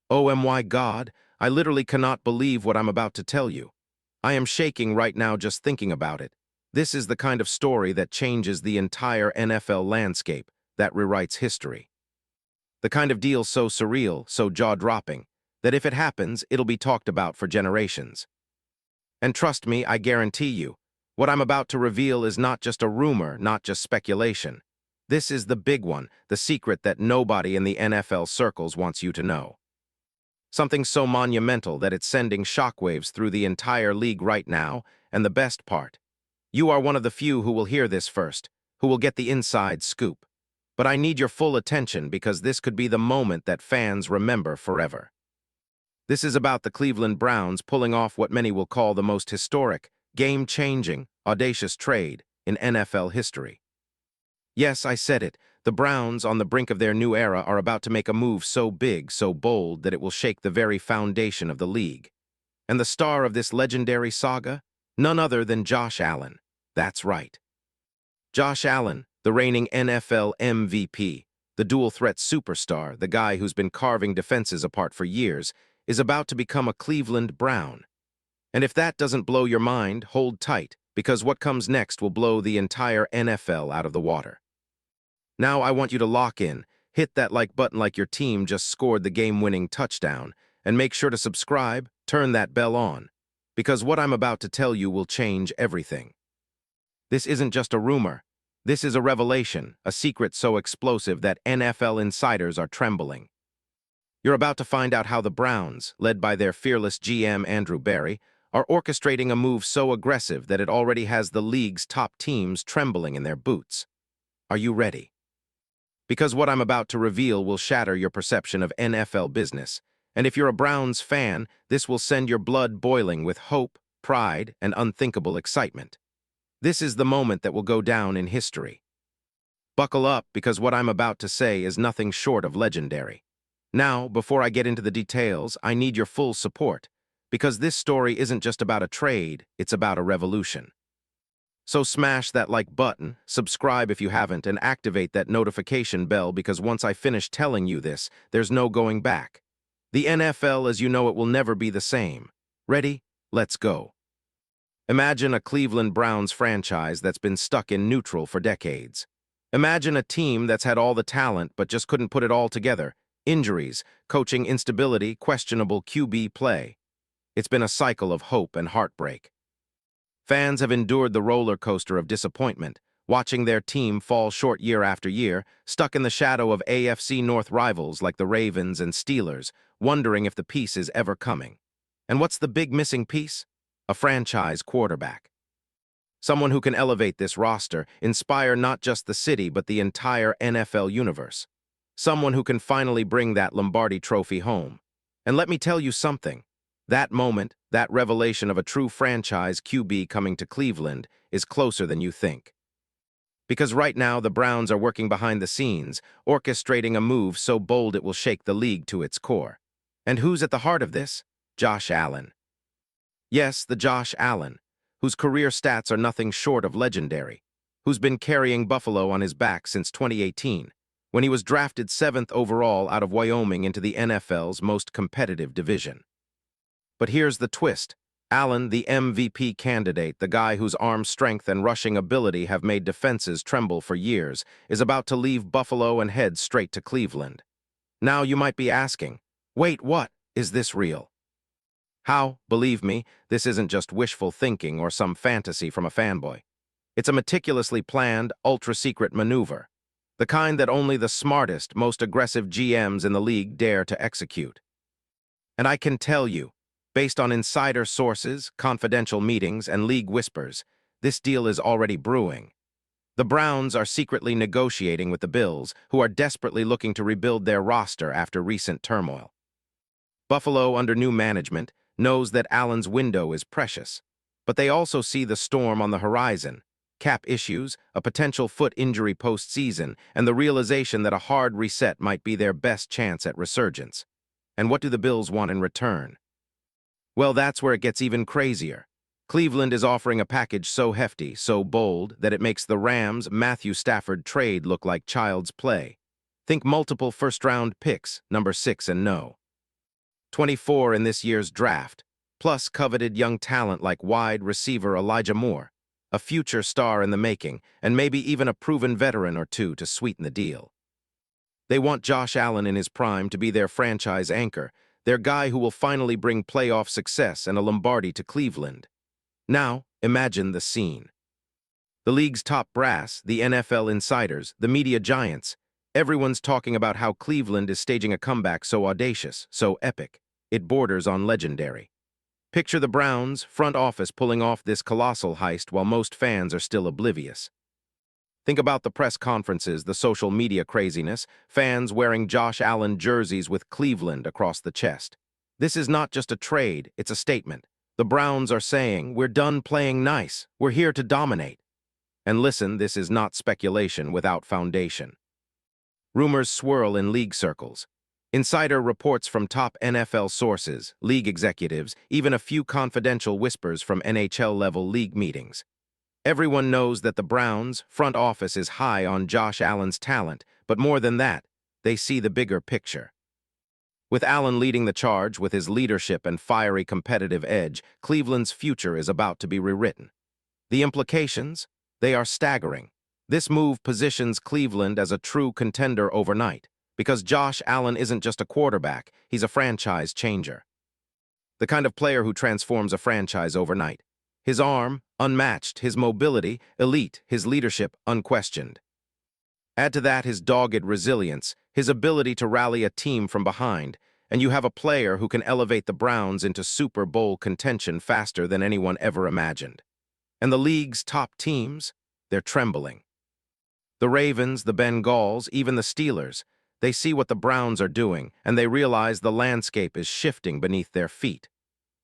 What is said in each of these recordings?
Oh my God, I literally cannot believe what I'm about to tell you. I am shaking right now just thinking about it. This is the kind of story that changes the entire NFL landscape, that rewrites history. The kind of deal so surreal, so jaw-dropping, that if it happens, it'll be talked about for generations. And trust me, I guarantee you, what I'm about to reveal is not just a rumor, not just speculation. This is the big one, the secret that nobody in the NFL circles wants you to know. Something so monumental that it's sending shockwaves through the entire league right now, and the best part, you are one of the few who will hear this first, who will get the inside scoop. But I need your full attention because this could be the moment that fans remember forever. This is about the Cleveland Browns pulling off what many will call the most historic, game-changing, audacious trade in NFL history. Yes, I said it. The Browns, on the brink of their new era, are about to make a move so big, so bold, that it will shake the very foundation of the league. And the star of this legendary saga? None other than Josh Allen. That's right. Josh Allen, the reigning NFL MVP, the dual-threat superstar, the guy who's been carving defenses apart for years, is about to become a Cleveland Brown. And if that doesn't blow your mind, hold tight, because what comes next will blow the entire NFL out of the water. Now I want you to lock in, hit that like button like your team just scored the game-winning touchdown, and make sure to subscribe, turn that bell on, because what I'm about to tell you will change everything. This isn't just a rumor. This is a revelation, a secret so explosive that NFL insiders are trembling. You're about to find out how the Browns, led by their fearless GM Andrew Berry, are orchestrating a move so aggressive that it already has the league's top teams trembling in their boots. Are you ready? Because what I'm about to reveal will shatter your perception of NFL business, and if you're a Browns fan, this will send your blood boiling with hope, pride, and unthinkable excitement. This is the moment that will go down in history. Buckle up, because what I'm about to say is nothing short of legendary. Now, before I get into the details, I need your full support, because this story isn't just about a trade, it's about a revolution. So smash that like button, subscribe if you haven't, and activate that notification bell, because once I finish telling you this, there's no going back. The NFL as you know it will never be the same. Ready? Let's go. Imagine a Cleveland Browns franchise that's been stuck in neutral for decades. Imagine a team that's had all the talent but just couldn't put it all together. Injuries, coaching instability, questionable QB play. It's been a cycle of hope and heartbreak. Fans have endured the roller coaster of disappointment, watching their team fall short year after year, stuck in the shadow of AFC North rivals like the Ravens and Steelers, wondering if the piece is ever coming. And what's the big missing piece? A franchise quarterback. Someone who can elevate this roster, inspire not just the city but the entire NFL universe. Someone who can finally bring that Lombardi trophy home. And let me tell you something. That moment, that revelation of a true franchise QB coming to Cleveland, is closer than you think. Because right now the Browns are working behind the scenes, orchestrating a move so bold it will shake the league to its core. And who's at the heart of this? Josh Allen. Yes, the Josh Allen, whose career stats are nothing short of legendary, who's been carrying Buffalo on his back since 2018, when he was drafted 7th overall out of Wyoming into the NFL's most competitive division. But here's the twist. Allen, the MVP candidate, the guy whose arm strength and rushing ability have made defenses tremble for years, is about to leave Buffalo and head straight to Cleveland. Now you might be asking, wait, what? Is this real? How? Believe me, this isn't just wishful thinking or some fantasy from a fanboy. It's a meticulously planned, ultra-secret maneuver, the kind that only the smartest, most aggressive GMs in the league dare to execute. And I can tell you, based on insider sources, confidential meetings, and league whispers, this deal is already brewing. The Browns are secretly negotiating with the Bills, who are desperately looking to rebuild their roster after recent turmoil. Buffalo, under new management, knows that Allen's window is precious, but they also see the storm on the horizon, cap issues, a potential foot injury postseason, and the realization that a hard reset might be their best chance at resurgence. And what do the Bills want in return? Well, that's where it gets even crazier. Cleveland is offering a package so hefty, so bold, that it makes the Rams' Matthew Stafford trade look like child's play. Think multiple first-round picks, number 6 and no. 24 in this year's draft, plus coveted young talent like wide receiver Elijah Moore, a future star in the making, and maybe even a proven veteran or two to sweeten the deal. They want Josh Allen in his prime to be their franchise anchor, their guy who will finally bring playoff success and a Lombardi to Cleveland. Now, imagine the scene. The league's top brass, the NFL insiders, the media giants, everyone's talking about how Cleveland is staging a comeback so audacious, so epic, it borders on legendary. Picture the Browns' front office pulling off this colossal heist while most fans are still oblivious. Think about the press conferences, the social media craziness, fans wearing Josh Allen jerseys with Cleveland across the chest. This is not just a trade, it's a statement. The Browns are saying, we're done playing nice, we're here to dominate. And listen, this is not speculation without foundation. Rumors swirl in league circles. Insider reports from top NFL sources, league executives, even a few confidential whispers from NHL-level league meetings. Everyone knows that the Browns' front office is high on Josh Allen's talent, but more than that, they see the bigger picture. With Allen leading the charge with his leadership and fiery competitive edge, Cleveland's future is about to be rewritten. The implications? They are staggering. This move positions Cleveland as a true contender overnight, because Josh Allen isn't just a quarterback, he's a franchise changer. The kind of player who transforms a franchise overnight. His arm, unmatched, his mobility, elite, his leadership, unquestioned. Add to that his dogged resilience, his ability to rally a team from behind, and you have a player who can elevate the Browns into Super Bowl contention faster than anyone ever imagined. And the league's top teams, they're trembling. The Ravens, the Bengals, even the Steelers, they see what the Browns are doing, and they realize the landscape is shifting beneath their feet.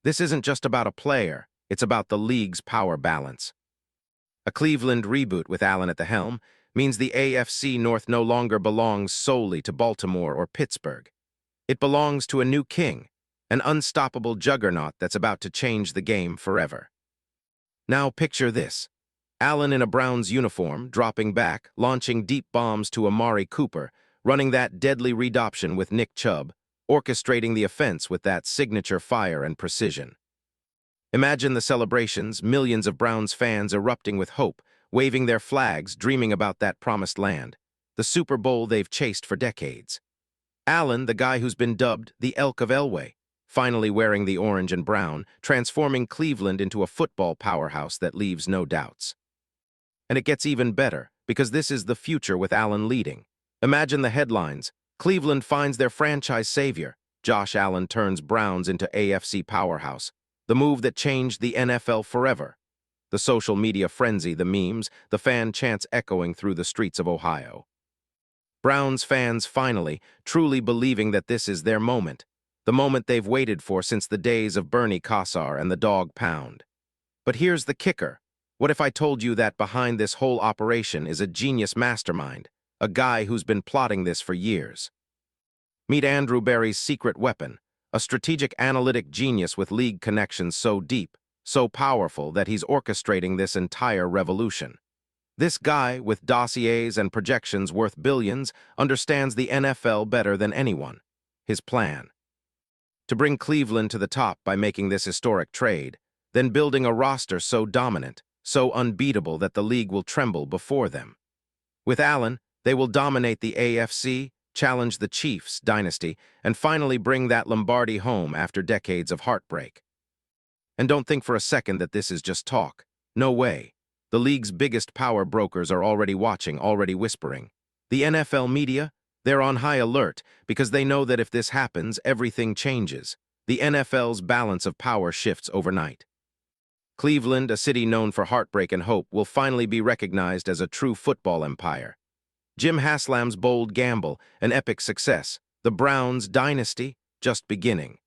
This isn't just about a player, it's about the league's power balance. A Cleveland reboot with Allen at the helm means the AFC North no longer belongs solely to Baltimore or Pittsburgh. It belongs to a new king, an unstoppable juggernaut that's about to change the game forever. Now picture this. Allen in a Browns uniform, dropping back, launching deep bombs to Amari Cooper, running that deadly read option with Nick Chubb, orchestrating the offense with that signature fire and precision. Imagine the celebrations, millions of Browns fans erupting with hope, waving their flags, dreaming about that promised land, the Super Bowl they've chased for decades. Allen, the guy who's been dubbed the Elk of Elway, finally wearing the orange and brown, transforming Cleveland into a football powerhouse that leaves no doubts. And it gets even better, because this is the future with Allen leading. Imagine the headlines. Cleveland finds their franchise savior. Josh Allen turns Browns into AFC powerhouse. The move that changed the NFL forever. The social media frenzy, the memes, the fan chants echoing through the streets of Ohio. Browns fans finally, truly believing that this is their moment. The moment they've waited for since the days of Bernie Kosar and the dog pound. But here's the kicker. What if I told you that behind this whole operation is a genius mastermind, a guy who's been plotting this for years? Meet Andrew Berry's secret weapon, a strategic analytic genius with league connections so deep, so powerful that he's orchestrating this entire revolution. This guy, with dossiers and projections worth billions, understands the NFL better than anyone. His plan: to bring Cleveland to the top by making this historic trade, then building a roster so dominant, so unbeatable that the league will tremble before them. With Allen, they will dominate the AFC, challenge the Chiefs' dynasty, and finally bring that Lombardi home after decades of heartbreak. And don't think for a second that this is just talk. No way. The league's biggest power brokers are already watching, already whispering. The NFL media, they're on high alert because they know that if this happens, everything changes. The NFL's balance of power shifts overnight. Cleveland, a city known for heartbreak and hope, will finally be recognized as a true football empire. Jim Haslam's bold gamble, an epic success. The Browns' dynasty, just beginning.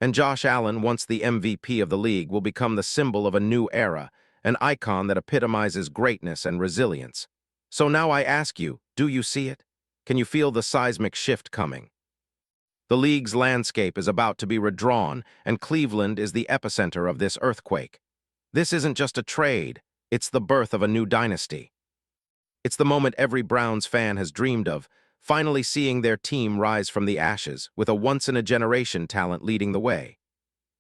And Josh Allen, once the MVP of the league, will become the symbol of a new era, an icon that epitomizes greatness and resilience. So now I ask you, do you see it? Can you feel the seismic shift coming? The league's landscape is about to be redrawn, and Cleveland is the epicenter of this earthquake. This isn't just a trade, it's the birth of a new dynasty. It's the moment every Browns fan has dreamed of, finally seeing their team rise from the ashes with a once-in-a-generation talent leading the way.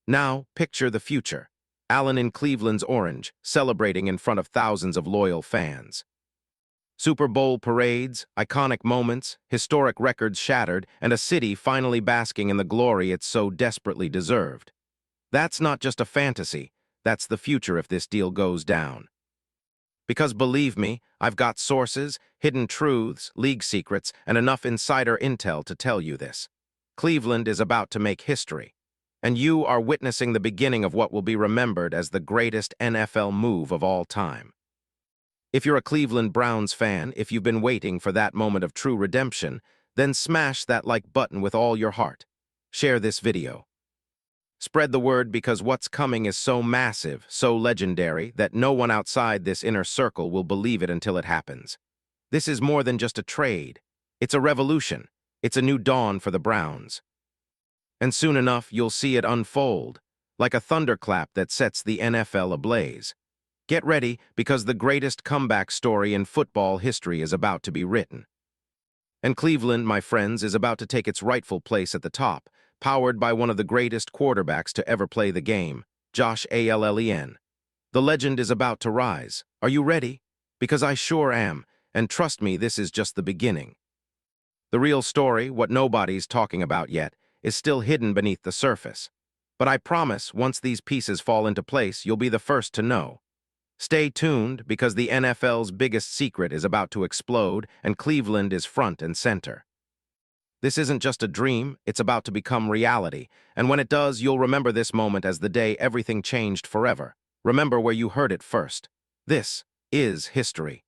Now, picture the future. Allen in Cleveland's orange, celebrating in front of thousands of loyal fans. Super Bowl parades, iconic moments, historic records shattered, and a city finally basking in the glory it so desperately deserved. That's not just a fantasy, that's the future if this deal goes down. Because believe me, I've got sources, hidden truths, league secrets, and enough insider intel to tell you this. Cleveland is about to make history, and you are witnessing the beginning of what will be remembered as the greatest NFL move of all time. If you're a Cleveland Browns fan, if you've been waiting for that moment of true redemption, then smash that like button with all your heart. Share this video. Spread the word because what's coming is so massive, so legendary, that no one outside this inner circle will believe it until it happens. This is more than just a trade. It's a revolution. It's a new dawn for the Browns. And soon enough, you'll see it unfold, like a thunderclap that sets the NFL ablaze. Get ready, because the greatest comeback story in football history is about to be written. And Cleveland, my friends, is about to take its rightful place at the top, powered by one of the greatest quarterbacks to ever play the game, Josh Allen. The legend is about to rise. Are you ready? Because I sure am, and trust me, this is just the beginning. The real story, what nobody's talking about yet, is still hidden beneath the surface. But I promise, once these pieces fall into place, you'll be the first to know. Stay tuned, because the NFL's biggest secret is about to explode, and Cleveland is front and center. This isn't just a dream, it's about to become reality, and when it does, you'll remember this moment as the day everything changed forever. Remember where you heard it first. This is history.